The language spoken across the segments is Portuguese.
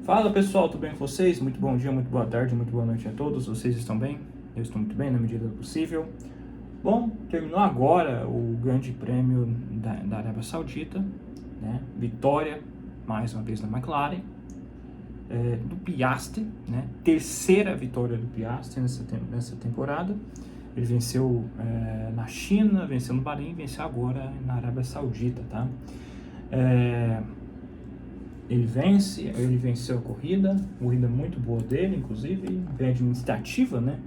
Fala pessoal, tudo bem com vocês? Muito bom dia, muito boa tarde, muito boa noite a todos. Vocês estão bem? Eu estou muito bem na medida do possível. Bom, terminou agora o Grande Prêmio da Arábia Saudita, né? Vitória, mais uma vez na McLaren, do Piastri, né? Terceira vitória do Piastri nessa temporada. Ele venceu na China, venceu no Bahrein, venceu agora na Arábia Saudita, tá? Ele venceu a corrida muito boa dele, inclusive, bem administrativa, né?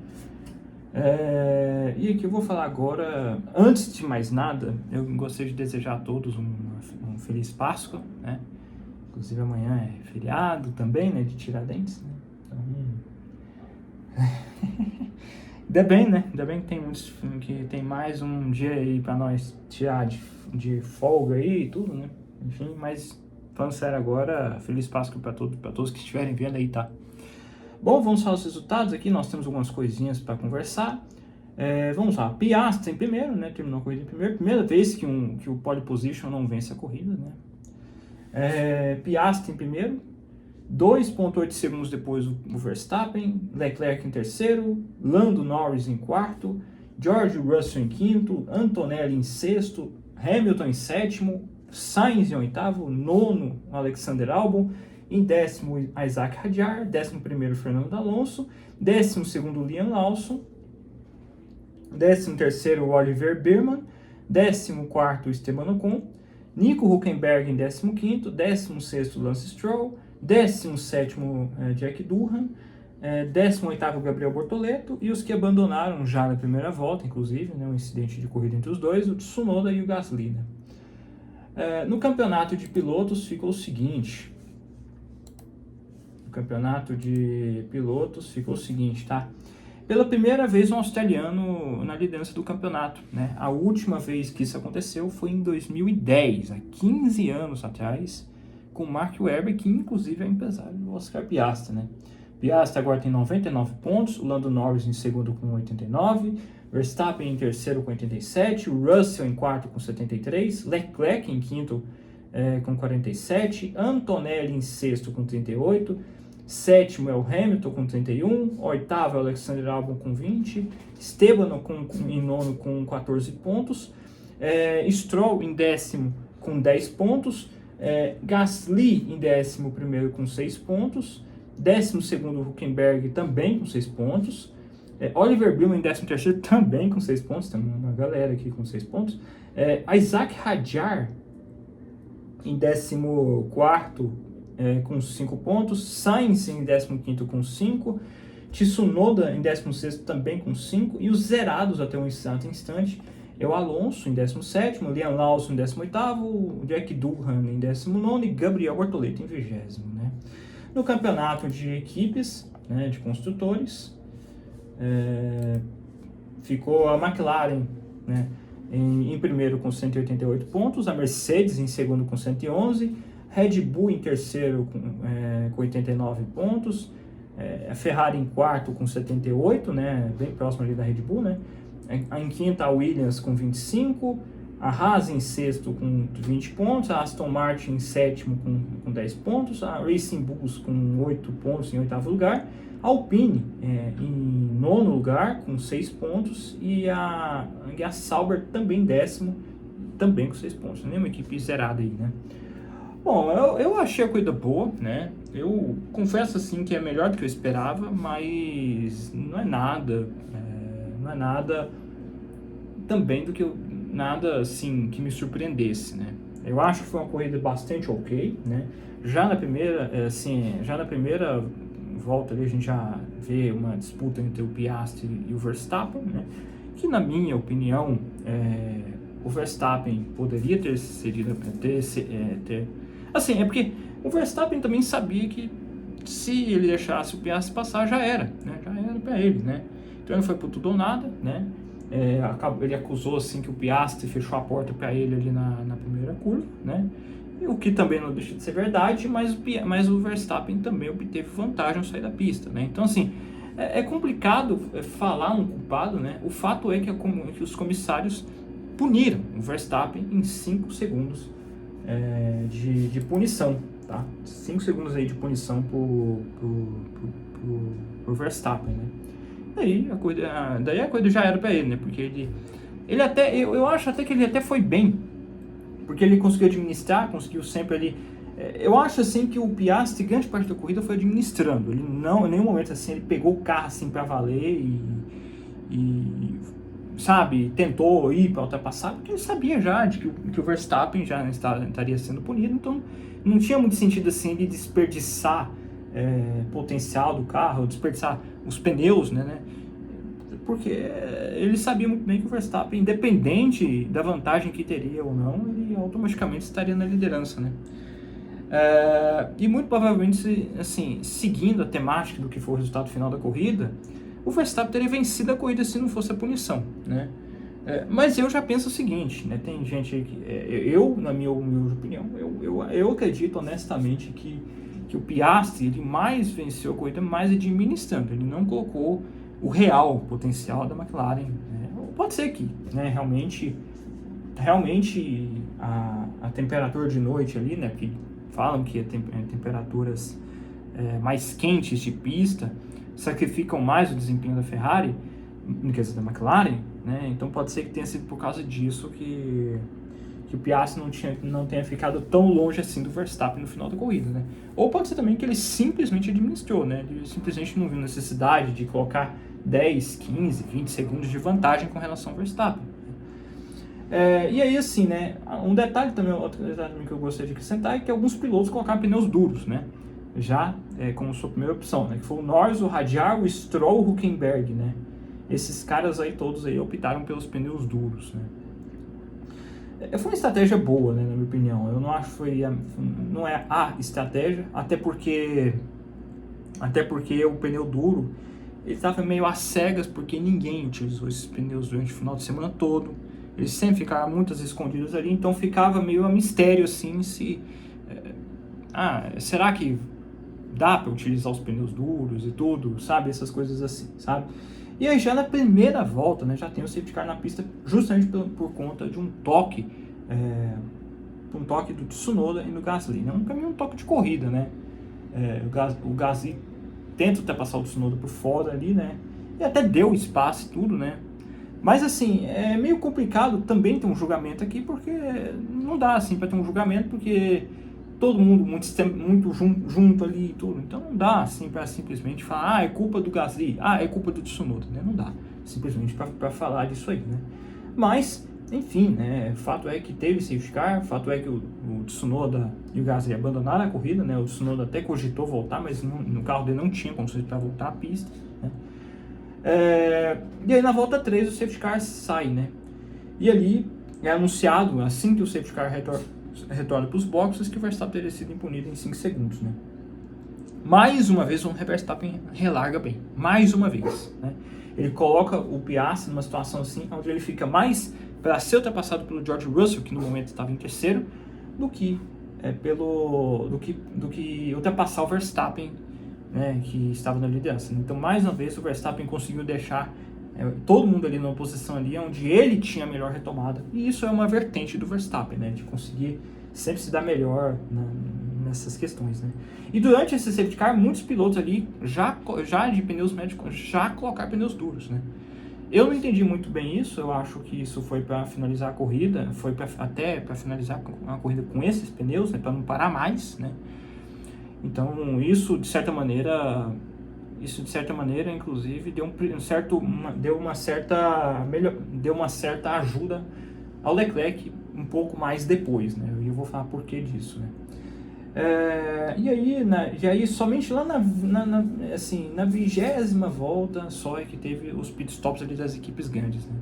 E aqui eu vou falar agora, antes de mais nada, eu gostaria de desejar a todos um feliz Páscoa, né? Inclusive amanhã é feriado também, né, de Tiradentes, né? Então, ainda bem, né? Ainda bem que tem muitos que tem mais um dia aí para nós tirar de folga aí e tudo, né? Enfim, mas falando sério agora, feliz Páscoa para todos que estiverem vendo aí, tá? Bom, vamos falar os resultados aqui, nós temos algumas coisinhas para conversar. Vamos lá, Piastri em primeiro, né? Terminou a corrida em primeiro. Primeira vez que o pole position não vence a corrida, né? Piastri em primeiro. 2,8 segundos depois o Verstappen, Leclerc em terceiro, Lando Norris em quarto, George Russell em quinto, Antonelli em sexto, Hamilton em sétimo, Sainz em oitavo, nono Alexander Albon, em décimo Isaac Hadjar, 11º Fernando Alonso, 12º Liam Lawson, 13º Oliver Bearman, 14º Esteban Ocon, Nico Hülkenberg em 15º, 16º Lance Stroll, 17º Jack Durham, 18º Gabriel Bortoleto, e os que abandonaram já na primeira volta, inclusive, né, um incidente de corrida entre os dois, o Tsunoda e o Gasly, né? No campeonato de pilotos ficou o seguinte, tá? Pela primeira vez um australiano na liderança do campeonato, né? A última vez que isso aconteceu foi em 2010, há 15 anos atrás, com Mark Webber, que inclusive é empresário do Oscar Piastri, né? Piastri agora tem 99 pontos, o Lando Norris em segundo com 89, Verstappen em terceiro com 87, o Russell em quarto com 73, Leclerc em quinto com 47, Antonelli em sexto com 38, sétimo é o Hamilton com 31, oitavo é o Alexander Albon com 20, Esteban em nono com 14 pontos, Stroll em décimo com 10 pontos, Gasly em 11º com 6 pontos, 12º Hülkenberg também com 6 pontos, Oliver Bearman em 13º também com 6 pontos, tem uma galera aqui com 6 pontos, Isaac Hadjar em 14º com 5 pontos, Sainz em 15º com 5, Tsunoda em 16º também com 5, e os zerados até um exato instante é o Alonso em 17º, Liam Lawson em 18º, Jack Durham em 19º e Gabriel Bortoleto em 20º, né? No campeonato de equipes, né, de construtores, ficou a McLaren, né, em primeiro com 188 pontos, a Mercedes em segundo com 111, Red Bull em terceiro com 89 pontos, a Ferrari em quarto com 78, né, bem próximo ali da Red Bull, né? Em quinta a Williams com 25, a Haas em sexto com 20 pontos, a Aston Martin em sétimo com 10 pontos, a Racing Bulls com 8 pontos em oitavo lugar, a Alpine em nono lugar com 6 pontos e a Sauber também décimo, também com 6 pontos, nenhuma equipe zerada aí, né? Bom, eu achei a corrida boa, né? Eu confesso assim que é melhor do que eu esperava, mas não é nada também do que nada assim que me surpreendesse, né? Eu acho que foi uma corrida bastante ok, né? Já na primeira volta ali a gente já vê uma disputa entre o Piastri e o Verstappen, né? Que na minha opinião o Verstappen poderia ter cedido, assim, é porque o Verstappen também sabia que se ele deixasse o Piastri passar já era, né? Já era para ele, né? Então ele foi por tudo ou nada, né? Ele acusou assim que o Piastri fechou a porta para ele ali na primeira curva, né? O que também não deixa de ser verdade, mas o Verstappen também obteve vantagem ao sair da pista, né? Então assim, é complicado falar um culpado, né? O fato é que os comissários puniram o Verstappen em 5 segundos de punição, tá? 5 segundos aí de punição pro Verstappen, né? Daí a corrida já era para ele, né? Porque ele até, eu acho até que ele até foi bem, porque ele conseguiu administrar, conseguiu sempre ali. Eu acho assim que o Piastri, grande parte da corrida, foi administrando. Ele não, em nenhum momento assim, ele pegou o carro assim para valer e sabe, tentou ir para ultrapassar, porque ele sabia já de que o Verstappen já estaria sendo punido, então não tinha muito sentido assim ele desperdiçar potencial do carro, desperdiçar os pneus, né? Porque ele sabia muito bem que o Verstappen, independente da vantagem que teria ou não, ele automaticamente estaria na liderança, né? E muito provavelmente, assim, seguindo a temática do que foi o resultado final da corrida, o Verstappen teria vencido a corrida se não fosse a punição, né? Mas eu já penso o seguinte, né? Tem gente que... na minha humilde opinião, eu acredito honestamente que o Piastri, ele mais venceu a corrida mais administrando, ele não colocou o real potencial da McLaren, né? Pode ser que, né, realmente a temperatura de noite ali, né, que falam que temperaturas mais quentes de pista sacrificam mais o desempenho da Ferrari, quer dizer, da McLaren, né? Então pode ser que tenha sido por causa disso que o Piastri não tenha ficado tão longe assim do Verstappen no final da corrida, né? Ou pode ser também que ele simplesmente administrou, né? Ele simplesmente não viu necessidade de colocar 10, 15, 20 segundos de vantagem com relação ao Verstappen. E aí, assim, né? Outro detalhe também que eu gostaria de acrescentar é que alguns pilotos colocaram pneus duros, né? Já como sua primeira opção, né? Que foi o Norris, o Radiar, o Stroll, o Hülkenberg, né? Esses caras aí todos aí optaram pelos pneus duros, né? Foi uma estratégia boa, né, na minha opinião. Eu não acho que não é a estratégia, até porque o pneu duro ele estava meio às cegas, porque ninguém utilizou esses pneus durante o final de semana todo. Eles sempre ficaram muitas escondidos ali, então ficava meio a mistério assim se será que dá para utilizar os pneus duros e tudo, sabe, essas coisas assim, sabe? E aí já na primeira volta, né, já tem o safety car na pista justamente por conta de um toque do Tsunoda e do Gasly, né? Um toque de corrida, né? O Gasly tenta ultrapassar o Tsunoda por fora ali, né? E até deu espaço e tudo, né? Mas assim, é meio complicado também ter um julgamento aqui, porque não dá assim para ter um julgamento, porque todo mundo muito junto ali e tudo. Então não dá assim para simplesmente falar, é culpa do Gasly, é culpa do Tsunoda, né? Não dá simplesmente para falar disso aí, né? Mas, enfim, né? Fato é que teve safety car, fato é que o Tsunoda e o Gasly abandonaram a corrida, né? O Tsunoda até cogitou voltar, mas no carro dele não tinha condições para voltar à pista, né? E aí na volta 3 o safety car sai, né? E ali é anunciado, assim que o safety car retorna para os boxes, que o Verstappen teria sido impunido em 5 segundos, né? Mais uma vez o Verstappen relarga bem, mais uma vez, né? Ele coloca o Piastri numa situação assim, onde ele fica mais para ser ultrapassado pelo George Russell, que no momento estava em terceiro, do que ultrapassar o Verstappen, né, que estava na liderança. Então, mais uma vez, o Verstappen conseguiu deixar todo mundo ali numa posição ali onde ele tinha a melhor retomada. E isso é uma vertente do Verstappen, né, de conseguir sempre se dar melhor nessas questões, né. E durante esse safety car, muitos pilotos ali, já de pneus médios, já colocaram pneus duros, né. Eu não entendi muito bem isso, eu acho que isso foi para finalizar a corrida, foi até para finalizar a corrida com esses pneus, né, para não parar mais, né. Então, isso de certa maneira, inclusive, deu uma certa ajuda ao Leclerc um pouco mais depois, né? E eu vou falar por que disso, né? E aí somente lá na 20ª volta só é que teve os pitstops ali das equipes grandes, né?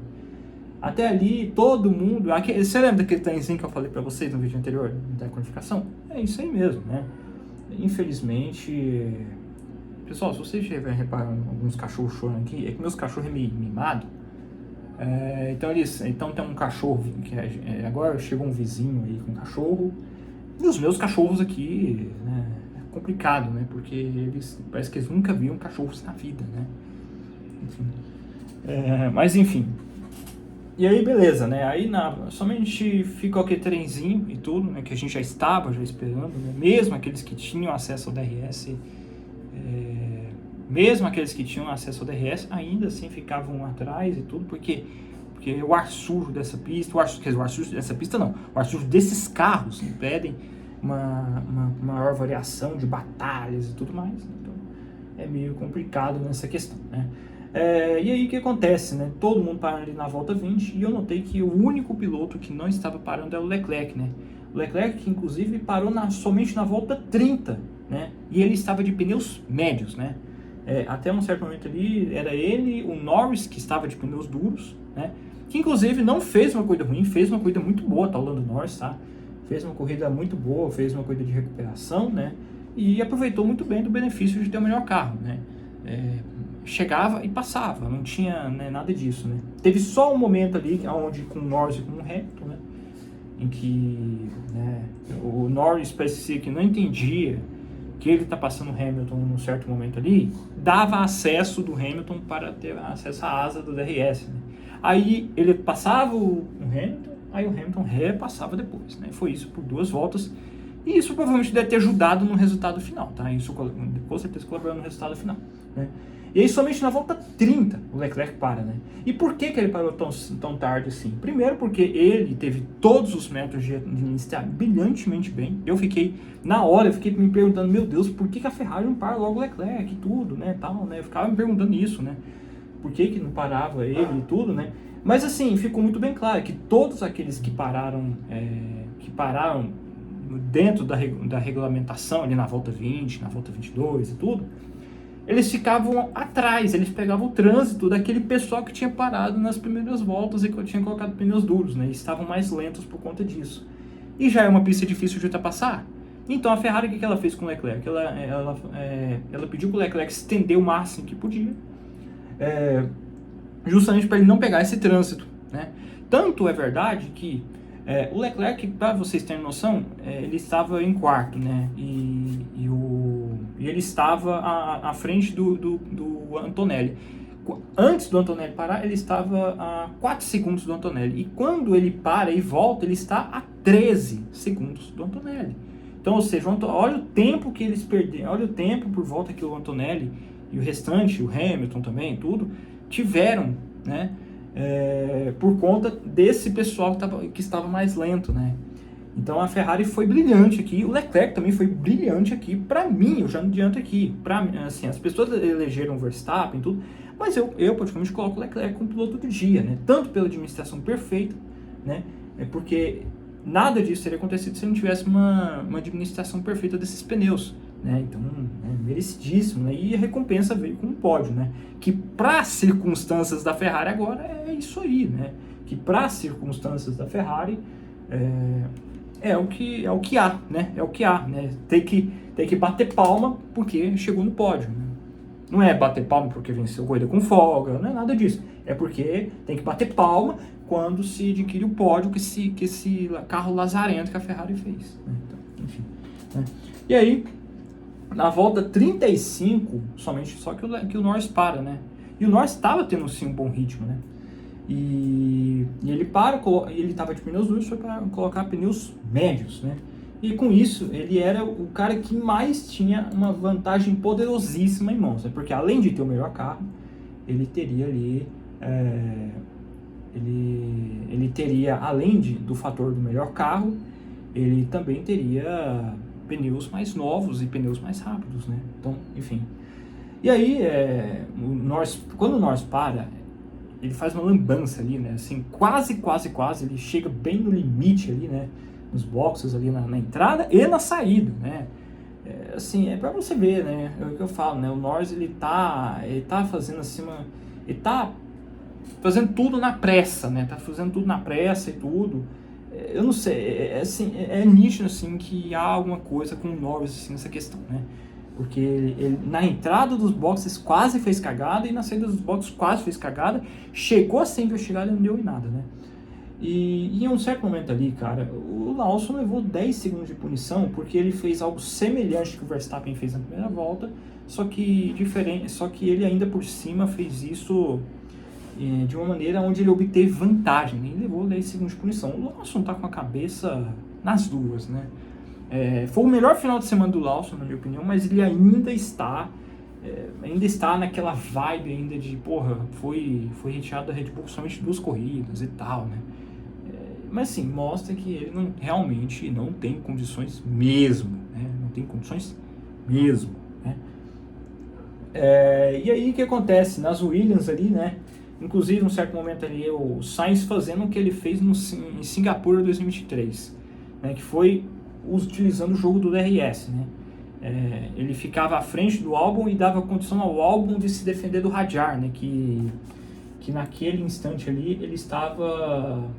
Até ali, todo mundo... Você lembra daquele trenzinho que eu falei para vocês no vídeo anterior, da qualificação? É isso aí mesmo, né? Infelizmente... Pessoal, se vocês estiverem reparando alguns cachorros chorando aqui, é que meus cachorros é meio mimado. Então tem um cachorro que agora chegou um vizinho aí com um cachorro. E os meus cachorros aqui, né, é complicado, né? Porque parece que eles nunca viram cachorros na vida, né? Enfim. Mas enfim. E aí, beleza, né? Aí somente ficou aquele trenzinho e tudo, né? Que a gente já estava já esperando, né? Mesmo aqueles que tinham acesso ao DRS, ainda assim ficavam atrás e tudo, porque o ar sujo dessa pista, o ar sujo dessa pista não, o ar sujo desses carros impedem uma maior variação de batalhas e tudo mais, né? Então é meio complicado nessa questão, né? E aí o que acontece, né? Todo mundo parando ali na volta 20 e eu notei que o único piloto que não estava parando era o Leclerc, né? O Leclerc que inclusive parou somente na volta 30, né? E ele estava de pneus médios, né? Até um certo momento ali era ele, o Norris que estava de pneus duros, né? Que inclusive não fez uma corrida ruim, fez uma corrida muito boa, tá? O Lando Norris, tá? Fez uma corrida muito boa, fez uma corrida de recuperação, né? E aproveitou muito bem do benefício de ter o melhor carro, né? Chegava e passava, não tinha, né, nada disso, né? Teve só um momento ali onde com o Norris e com o Hamilton, né? Em que, né, o Norris parecia que não entendia que ele está passando o Hamilton num certo momento ali, dava acesso do Hamilton para ter acesso à asa do DRS, né? Aí ele passava o Hamilton, aí o Hamilton repassava depois, né? Foi isso por 2 voltas, e isso provavelmente deve ter ajudado no resultado final, tá? Isso com certeza colaborou no resultado final, né? E aí somente na volta 30 o Leclerc para, né? E por que ele parou tão tarde assim? Primeiro porque ele teve todos os métodos de iniciar brilhantemente bem. Na hora eu fiquei me perguntando, meu Deus, por que a Ferrari não para logo o Leclerc e tudo, né, tal, né? Eu ficava me perguntando isso, né? Por que não parava ele e tudo, né? Mas assim, ficou muito bem claro que todos aqueles que pararam dentro da regulamentação, ali na volta 20, na volta 22 e tudo, eles ficavam atrás, eles pegavam o trânsito daquele pessoal que tinha parado nas primeiras voltas e que eu tinha colocado pneus duros, né? E estavam mais lentos por conta disso. E já é uma pista difícil de ultrapassar. Então a Ferrari, o que ela fez com o Leclerc? Ela pediu para o Leclerc estender o máximo que podia, justamente para ele não pegar esse trânsito, né? Tanto é verdade que o Leclerc, para vocês terem noção, ele estava em quarto, né? E ele estava à frente do Antonelli. Antes do Antonelli parar, ele estava a 4 segundos do Antonelli. E quando ele para e volta, ele está a 13 segundos do Antonelli. Então, ou seja, olha o tempo que eles perderam, olha o tempo por volta que o Antonelli e o restante, o Hamilton também, tudo, tiveram, né? Por conta desse pessoal que estava mais lento, né? Então a Ferrari foi brilhante aqui, o Leclerc também foi brilhante aqui. Para mim, eu já não adianto aqui, assim, as pessoas elegeram o Verstappen e tudo, mas eu praticamente coloco o Leclerc como piloto do dia, né? Tanto pela administração perfeita, né? Porque nada disso teria acontecido se não tivesse uma administração perfeita desses pneus, né? Então, merecidíssimo, né? E a recompensa veio com um pódio, né? Que para as circunstâncias da Ferrari agora é isso aí, né? Que para as circunstâncias da Ferrari é o que há, né? É o que há, né? Tem que bater palma porque chegou no pódio, né? Não é bater palma porque venceu corrida com folga, não é nada disso. É porque tem que bater palma quando se adquire o pódio que esse carro lazarento que a Ferrari fez, né? Então, enfim, né? E aí, na volta 35, somente só que o Norris para, né? E o Norris estava tendo sim um bom ritmo, né? E ele ele estava de pneus duros, foi para colocar pneus médios, né? E com isso, ele era o cara que mais tinha uma vantagem poderosíssima em mãos, né? Porque além de ter o melhor carro, ele teria ali, ele teria, além do fator do melhor carro, ele também teria pneus mais novos e pneus mais rápidos, né? Então, enfim. E aí, quando o Norris para, ele faz uma lambança ali, né? Assim, quase, ele chega bem no limite ali, né? Nos boxes ali na entrada e na saída, né? Assim, é pra você ver, né? É o que eu falo, né? O Norris, ele tá fazendo assim ele tá fazendo tudo na pressa, né? Tá fazendo tudo na pressa e tudo. Eu não sei, assim, nítido, assim, que há alguma coisa com o Norris, assim, nessa questão, né? Porque ele na entrada dos boxes quase fez cagada e na saída dos boxes quase fez cagada. Chegou a ser investigado e não deu em nada, né? E em um certo momento ali, cara, o Lawson levou 10 segundos de punição porque ele fez algo semelhante que o Verstappen fez na primeira volta, só que ele ainda por cima fez isso de uma maneira onde ele obteve vantagem, né? E levou 10 segundos de punição. O Lawson tá com a cabeça nas duas, né? Foi o melhor final de semana do Lawson, na minha opinião, mas ele ainda está naquela vibe ainda de, porra, foi retirado da Red Bull somente 2 corridas e tal, né? Mas sim, mostra que ele realmente não tem condições mesmo, né? Não tem condições mesmo, né? E aí o que acontece? Nas Williams ali, né? Inclusive, num certo momento ali, o Sainz fazendo o que ele fez em Singapura 2023, né? Que foi utilizando o jogo do DRS, né? Ele ficava à frente do Albon e dava condição ao Albon de se defender do Hadjar, né? Que naquele instante ali ele estava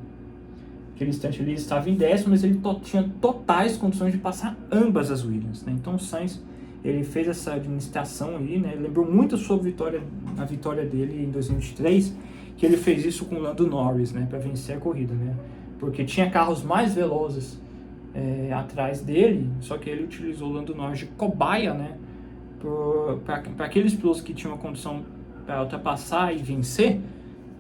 em décimo, mas ele tinha totais condições de passar ambas as Williams, né? Então o Sainz, ele fez essa administração aí, né? Lembrou muito sobre a vitória dele em 2023, que ele fez isso com o Lando Norris, né? Para vencer a corrida, né? Porque tinha carros mais velozes atrás dele, só que ele utilizou o Lando Norris de cobaia, né? Para aqueles pilotos que tinham a condição para ultrapassar e vencer,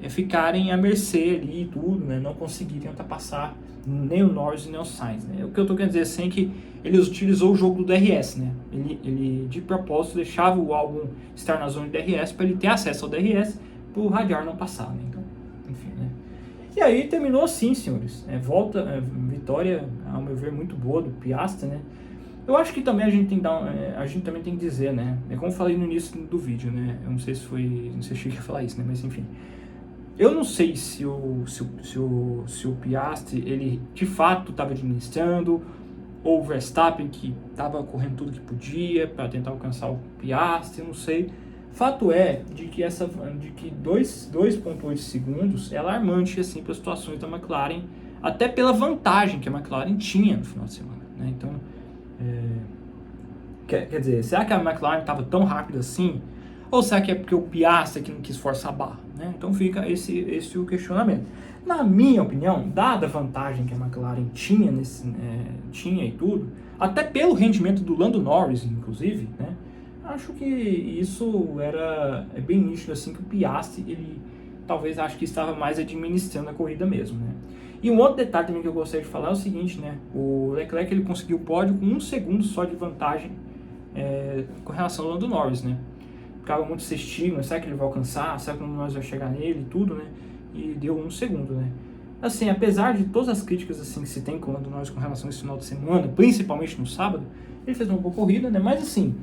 ficarem à mercê ali e tudo, né? Não conseguirem ultrapassar nem o Norris nem o Sainz, né? O que eu tô querendo dizer assim é que ele utilizou o jogo do DRS, né? Ele de propósito deixava o Albon estar na zona de DRS para ele ter acesso ao DRS para o Hadjar não passar, né? Então, enfim, né? E aí terminou assim, senhores. Vitória, ao meu ver, muito boa do Piastri, né? Eu acho que também a gente também tem que dizer, né? É como eu falei no início do vídeo, né? Eu não sei se eu cheguei a falar isso, né? Mas enfim. Eu não sei se o Piastri, ele de fato estava administrando, ou o Verstappen que estava correndo tudo que podia para tentar alcançar o Piastri, eu não sei. Fato é de que 2,8 segundos é alarmante assim, para as situações da McLaren, até pela vantagem que a McLaren tinha no final de semana, né? Então, quer dizer, será que a McLaren estava tão rápida assim? Ou será que é porque o Piastri que não quis forçar a barra, né? Então fica esse o questionamento. Na minha opinião, dada a vantagem que a McLaren tinha e tudo, até pelo rendimento do Lando Norris, inclusive, né? Acho que isso é bem nítido assim, que o Piastri, ele talvez acho que estava mais administrando a corrida mesmo, né? E um outro detalhe também que eu gostaria de falar é o seguinte, né? O Leclerc, ele conseguiu o pódio com 1 segundo só de vantagem com relação ao Lando Norris, né? Ficava muito esse estigma, será que ele vai alcançar? Será que o Lando Norris vai chegar nele e tudo, né? E deu 1 segundo, né? Assim, apesar de todas as críticas assim que se tem com o Lando Norris com relação a esse final de semana, principalmente no sábado, ele fez uma boa corrida, né? Mas assim,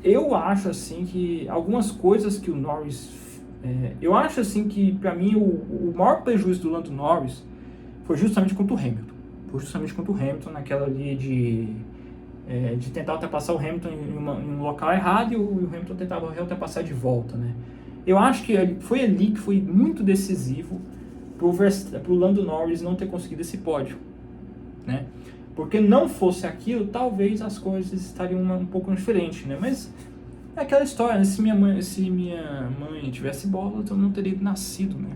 eu acho assim que algumas coisas que o Norris, eu acho assim que para mim o maior prejuízo do Lando Norris foi justamente contra o Hamilton. Foi justamente contra o Hamilton naquela ali de tentar ultrapassar o Hamilton em um local errado e o Hamilton tentava ultrapassar de volta, né? Eu acho que foi ali que foi muito decisivo pro Lando Norris não ter conseguido esse pódio, né? Porque não fosse aquilo, talvez as coisas estariam um pouco diferentes, né? Mas é aquela história, né? Se minha mãe tivesse bolas, eu não teria nascido, né?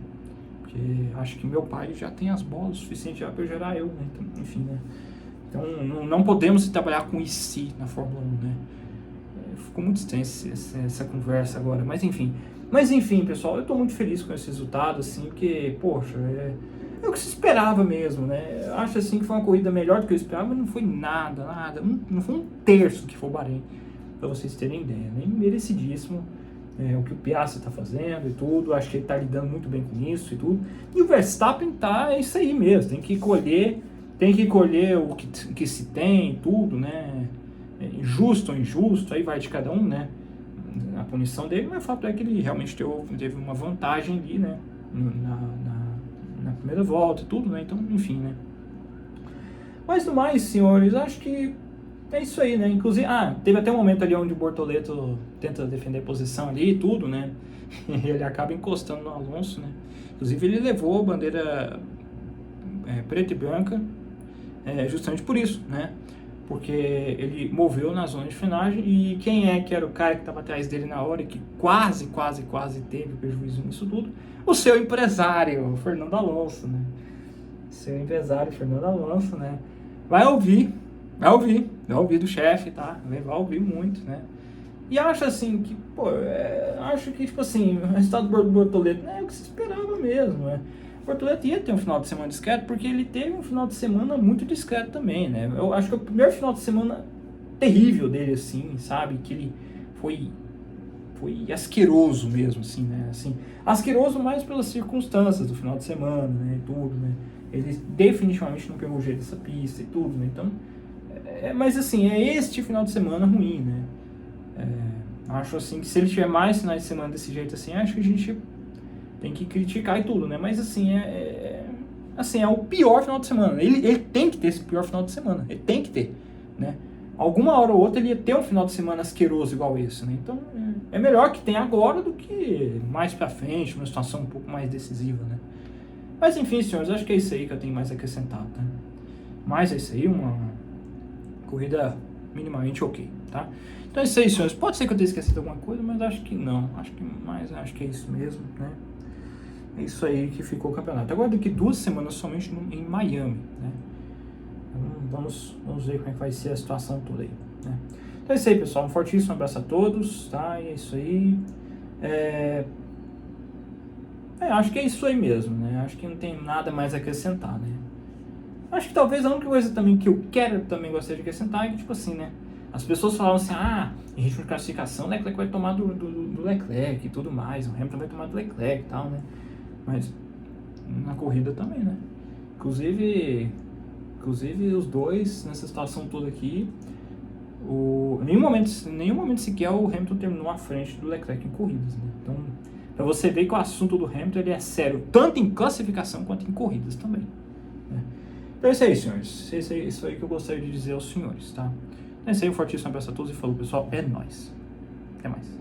Porque acho que meu pai já tem as bolas o suficiente para eu gerar eu, né? Então, enfim, né? Então não podemos trabalhar com IC na Fórmula 1, né? Ficou muito estranha essa conversa agora, mas enfim. Mas enfim, pessoal, eu estou muito feliz com esse resultado, assim, porque, poxa, é o que se esperava mesmo, né? Eu acho assim que foi uma corrida melhor do que eu esperava, mas não foi nada, não foi um terço que foi o Bahrein, para vocês terem ideia, né? Merecidíssimo o que o Piastri está fazendo e tudo, acho que ele está lidando muito bem com isso e tudo. E o Verstappen é isso aí mesmo, tem que colher o que se tem e tudo, né? Justo ou injusto, aí vai de cada um, né? A punição dele, mas o fato é que ele realmente teve uma vantagem ali, né? Na primeira volta e tudo, né? Então, enfim, né? Mas no mais, senhores, acho que é isso aí, né? Inclusive, teve até um momento ali onde o Bortoleto tenta defender a posição ali e tudo, né? E ele acaba encostando no Alonso, né? Inclusive, ele levou a bandeira preta e branca justamente por isso, né? Porque ele moveu na zona de frenagem e quem que era o cara que estava atrás dele na hora e que quase teve prejuízo nisso tudo? O seu empresário, Fernando Alonso, né? Seu empresário, Fernando Alonso, né? Vai ouvir do chefe, tá? Vai ouvir muito, né? E acho assim que, pô, acho que, tipo assim, o resultado do Bortoleto não é o que se esperava mesmo, né? O Bortoleto ia ter um final de semana discreto, porque ele teve um final de semana muito discreto também, né? Eu acho que o primeiro final de semana terrível dele, assim, sabe? Que ele foi asqueroso mesmo, assim, né? Assim, asqueroso mais pelas circunstâncias do final de semana, né? E tudo, né? Ele definitivamente não pegou o jeito dessa pista e tudo, né? Então, mas assim, é este final de semana ruim, né? Acho assim que se ele tiver mais finais de semana desse jeito assim, acho que a gente tem que criticar e tudo, né? Mas assim, assim, é o pior final de semana. Ele tem que ter esse pior final de semana. Ele tem que ter, né? Alguma hora ou outra ele ia ter um final de semana asqueroso igual esse, né? Então, é melhor que tenha agora do que mais pra frente, uma situação um pouco mais decisiva, né? Mas enfim, senhores, acho que é isso aí que eu tenho mais a acrescentar, tá? Mas é isso aí, uma corrida minimamente ok, tá? Então é isso aí, senhores. Pode ser que eu tenha esquecido alguma coisa, mas acho que não. Acho que é isso mesmo, né? É isso aí que ficou o campeonato. Agora daqui 2 semanas somente em Miami, né? Então, vamos ver como é que vai ser a situação toda aí, né? Então é isso aí, pessoal. Um fortíssimo abraço a todos, tá? E é isso aí. Acho que é isso aí mesmo, né? Acho que não tem nada mais a acrescentar, né? Acho que talvez a única coisa também que eu também gostaria de acrescentar é que, tipo assim, né? As pessoas falavam assim, em ritmo de classificação, o Leclerc vai tomar do Leclerc e tudo mais, o Hamilton vai tomar do Leclerc e tal, né? Mas na corrida também, né? Inclusive os dois, nessa situação toda aqui, em nenhum momento sequer o Hamilton terminou à frente do Leclerc em corridas, né? Então, pra você ver que o assunto do Hamilton ele é sério, tanto em classificação quanto em corridas também, né? Então é isso aí, senhores. Isso aí que eu gostaria de dizer aos senhores, tá? É isso aí, um fortíssimo abraço a todos e falou, pessoal, é nóis. Até mais.